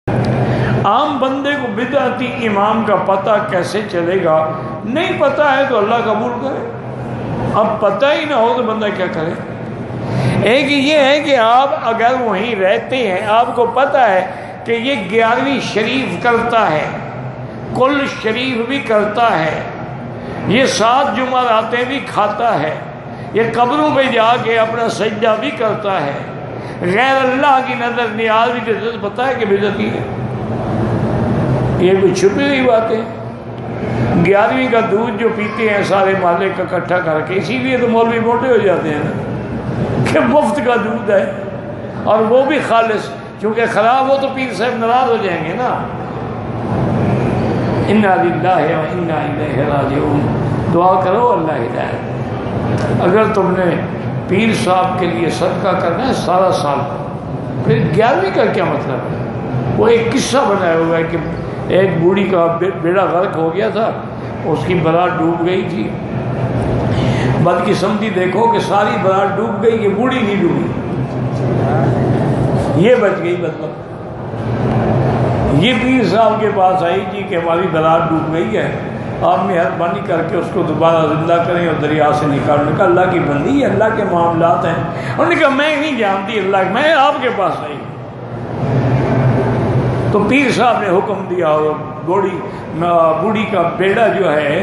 عام بندے کو بدعتی امام کا پتہ کیسے چلے گا؟ نہیں پتہ ہے تو اللہ قبول کرے، اب پتہ ہی نہ ہو تو بندہ کیا کرے؟ ایک یہ ہے کہ آپ اگر وہیں رہتے ہیں، آپ کو پتہ ہے کہ یہ 11ویں شریف کرتا ہے، کل شریف بھی کرتا ہے، یہ 7 جمعراتیں بھی کھاتا ہے، یہ قبروں پہ جا کے اپنا سجدہ بھی کرتا ہے، غیر اللہ کی نظر نیاز بھی تو پتہ ہے کہ بدعتی ہے۔ یہ کوئی چھپی ہوئی باتیں؟ 11ویں کا دودھ جو پیتے ہیں سارے محلے کا اکٹھا کر کے، اسی لیے تو مولوی موٹے ہو جاتے ہیں نا کہ مفت کا دودھ ہے، اور وہ بھی خالص، کیونکہ خراب ہو تو پیر صاحب ناراض ہو جائیں گے نا۔ انا للہ و انا الیہ راجعون، دعا کرو اللہ ہدایت۔ اگر تم نے پیر صاحب کے لیے صدقہ کرنا ہے سارا سال، پھر 11ویں کا کیا مطلب ہے؟ وہ ایک قصہ بنایا ہوا ہے کہ ایک بوڑھی کا بیڑا غرق ہو گیا تھا، اس کی برات ڈوب گئی تھی۔ بدقسمتی دیکھو کہ ساری برات ڈوب گئی، یہ بوڑھی نہیں ڈوبی، یہ بچ گئی بدبخت۔ یہ پیر صاحب کے پاس آئی جی کہ ہماری برات ڈوب گئی ہے، آپ مہربانی کر کے اس کو دوبارہ زندہ کریں اور دریا سے نکالنے کا۔ اللہ کی بندی ہے، اللہ کے معاملات ہیں۔ انہوں نے کہا میں نہیں جانتی اللہ، میں آپ کے پاس آئی۔ تو پیر صاحب نے حکم دیا، اور بوڑھی کا بیڑا جو ہے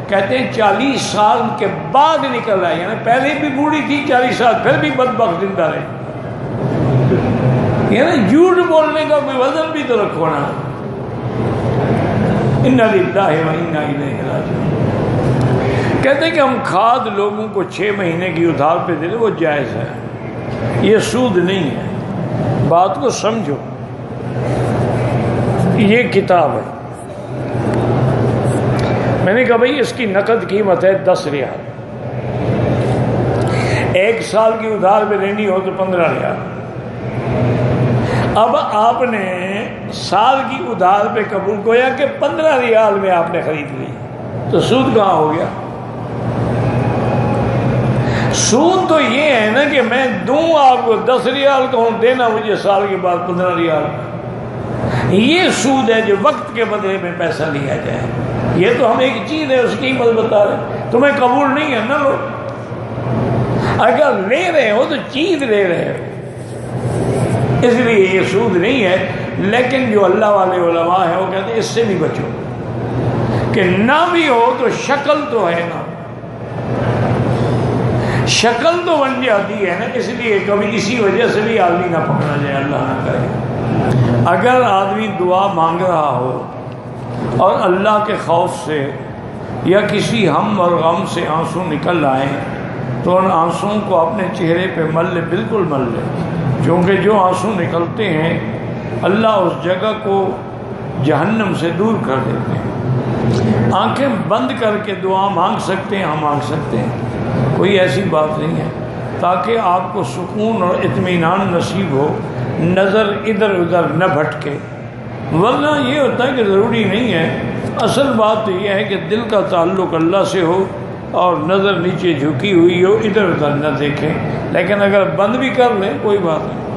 کہتے ہیں 40 سال کے بعد نکل آئی، یعنی پہلے بھی بوڑھی تھی 40 سال، پھر بھی بدبخت زندہ رہی۔ یعنی جھوٹ بولنے کا کوئی وزن بھی تو رکھو نا۔ انا للہ و انا الیہ راجعون۔ کہتے ہیں کہ ہم کھاد لوگوں کو 6 مہینے کی ادھار پہ دے دیں، وہ جائز ہے، یہ سود نہیں ہے، بات کو سمجھو۔ یہ کتاب ہے، میں نے کہا بھائی اس کی نقد قیمت ہے 10 ریال، 1 سال کی ادھار پہ لینی ہو تو 15 ریال۔ اب آپ نے سال کی ادھار پہ قبول گویا کہ 15 ریال میں آپ نے خرید لی، تو سود کہاں ہو گیا؟ سود تو یہ ہے نا کہ میں دوں آپ کو 10 ریال کہوں، دینا مجھے سال کے بعد 15 ریال۔ یہ سود ہے جو وقت کے بدلے میں پیسہ لیا جائے۔ یہ تو ہم ایک چیز ہے اس کی قیمت بتا رہے، تمہیں قبول نہیں ہے نا لو۔ اگر لے رہے ہو تو چیز لے رہے ہو، اس لیے یہ سود نہیں ہے۔ لیکن جو اللہ والے علماء ہیں وہ کہتے ہیں اس سے بھی بچو، کہ نہ بھی ہو تو شکل تو ہے نا، شکل تو بن جاتی ہے نا، اس لیے کبھی اسی وجہ سے بھی آدمی نہ پکڑا جائے، اللہ نہ کرے۔ اگر آدمی دعا مانگ رہا ہو اور اللہ کے خوف سے یا کسی ہم اور غم سے آنسو نکل آئیں تو ان آنسوؤں کو اپنے چہرے پہ مل لے، بالکل مل لے، کیونکہ جو آنسو نکلتے ہیں اللہ اس جگہ کو جہنم سے دور کر دیتے ہیں۔ آنکھیں بند کر کے دعا مانگ سکتے ہیں، ہم مانگ سکتے ہیں، کوئی ایسی بات نہیں ہے، تاکہ آپ کو سکون اور اطمینان نصیب ہو، نظر ادھر ادھر نہ بھٹکے۔ ورنہ یہ ہوتا ہے کہ ضروری نہیں ہے، اصل بات تو یہ ہے کہ دل کا تعلق اللہ سے ہو اور نظر نیچے جھکی ہوئی ہو، ادھر ادھر نہ دیکھیں۔ لیکن اگر بند بھی کر لیں کوئی بات نہیں۔